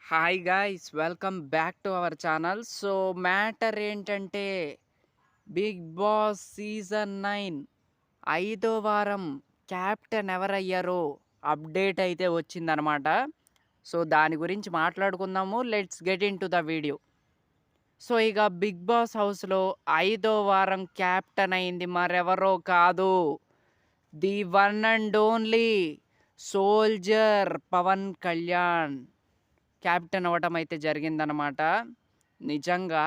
Hi guys, welcome back to our channel. So matter ఏంటంటే big boss season 9 ఐదో వారం captain ఎవరయ్యారో update అయితే వచ్చిందనమాట. సో దాని గురించి మాట్లాడుకుందాము. Let's get into the video. So ఇక బిగ్ బాస్ హౌస్లో ఐదో వారం క్యాప్టెన్ అయింది మరెవరో కాదు, the one and only soldier Pawan Kalyan captain అవ్వటం అయితే జరిగిందనమాట. నిజంగా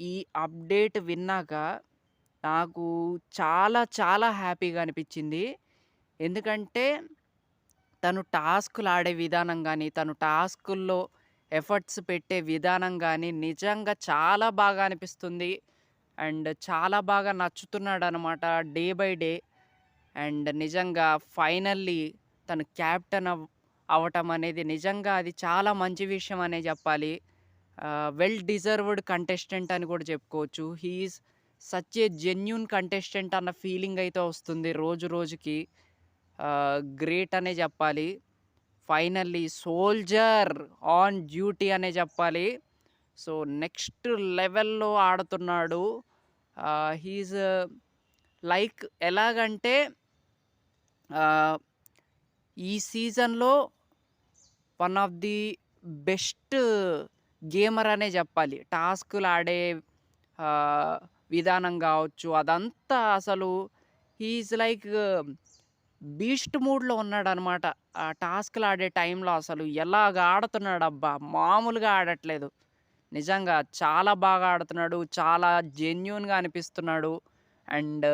ఈ అప్డేట్ విన్నాక నాకు చాలా చాలా హ్యాపీగా అనిపించింది. ఎందుకంటే తను టాస్కులు ఆడే విధానం కానీ, తను టాస్కుల్లో ఎఫర్ట్స్ పెట్టే విధానం కానీ నిజంగా చాలా బాగా అనిపిస్తుంది. అండ్ చాలా బాగా నచ్చుతున్నాడనమాట డే బై డే. అండ్ నిజంగా ఫైనల్లీ తను క్యాప్టెన్ అవ్వటం అనేది నిజంగా అది చాలా మంచి విషయం అనే చెప్పాలి. వెల్ డిజర్వ్డ్ కంటెస్టెంట్ అని కూడా చెప్పుకోవచ్చు. He is such a genuine contestant అన్న ఫీలింగ్ అయితే వస్తుంది రోజు రోజుకి. గ్రేట్ అనే చెప్పాలి. ఫైనల్లీ సోల్జర్ ఆన్ డ్యూటీ అనే చెప్పాలి. సో నెక్స్ట్ లెవెల్‌లో ఆడుతున్నాడు. హీఈస్ లైక్ ఎలాగంటే ఆహ్, ఈ సీజన్‌లో one of the best gamer అనే చెప్పాలి. టాస్కులు ఆడే ఆహ్, విధానం కావచ్చు, అదంతా అసలు హీ ఈజ్ లైక్ బీస్ట్ మూడ్‌లో ఉన్నాడనమాట. ఆ టాస్కులు ఆడే టైంలో అసలు ఎలాగ ఆడుతున్నాడబ్బా! మామూలుగా ఆడట్లేదు. నిజంగా చాలా బాగా ఆడుతున్నాడు. చాలా జెన్యూన్‌గా అనిపిస్తున్నాడు. అండ్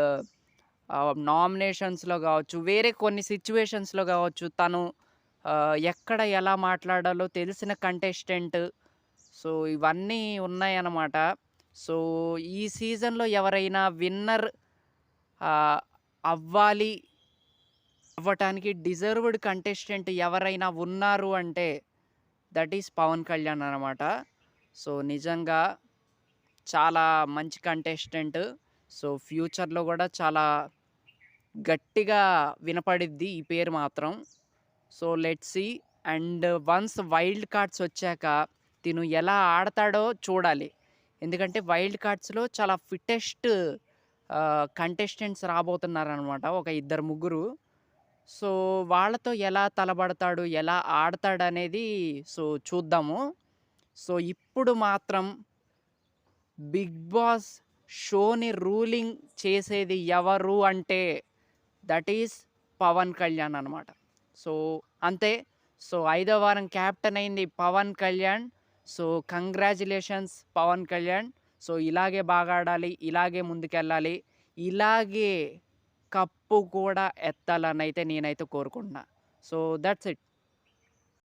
నామినేషన్స్‌లో కావచ్చు, వేరే కొన్ని సిట్యుయేషన్స్‌లో కావచ్చు, తను ఎక్కడ ఎలా మాట్లాడాలో తెలిసిన కంటెస్టెంట్. సో ఇవన్నీ ఉన్నాయన్నమాట. సో ఈ సీజన్‌లో ఎవరైనా విన్నర్ ఆహ్, అవ్వాలి, అవ్వటానికి డిజర్వ్డ్ కంటెస్టెంట్ ఎవరైనా ఉన్నారు అంటే దట్ ఈస్ పవన్ కళ్యాణ్ అనమాట. సో నిజంగా చాలా మంచి కంటెస్టెంట్. సో ఫ్యూచర్‌లో కూడా చాలా గట్టిగా వినపడిద్ది ఈ పేరు మాత్రం. So let's see. And once wild cards వచ్చాక తిను ఎలా ఆడతాడో చూడాలి. ఎందుకంటే వైల్డ్ కార్డ్స్‌లో చాలా ఫిట్టెస్ట్ కంటెస్టెంట్స్ రాబోతున్నారనమాట. ఒక ఇద్దరు, ముగ్గురు. సో వాళ్ళతో ఎలా తలబడతాడు, ఎలా ఆడతాడనేది సో చూద్దాము. సో ఇప్పుడు మాత్రం బిగ్ బాస్ షోని రూలింగ్ చేసేది ఎవరు అంటే దట్ ఈస్ పవన్ కళ్యాణ్ అనమాట. సో అంతే. సో ఐదో వారం క్యాప్టెన్ అయింది Pawan Kalyan. So congratulations Pawan Kalyan. So ఇలాగే బాగా ఆడాలి, ఇలాగే ముందుకెళ్ళాలి, ఇలాగే కప్పు కూడా ఎత్తాలనైతే నేనైతే కోరుకుంటున్నా. So that's it.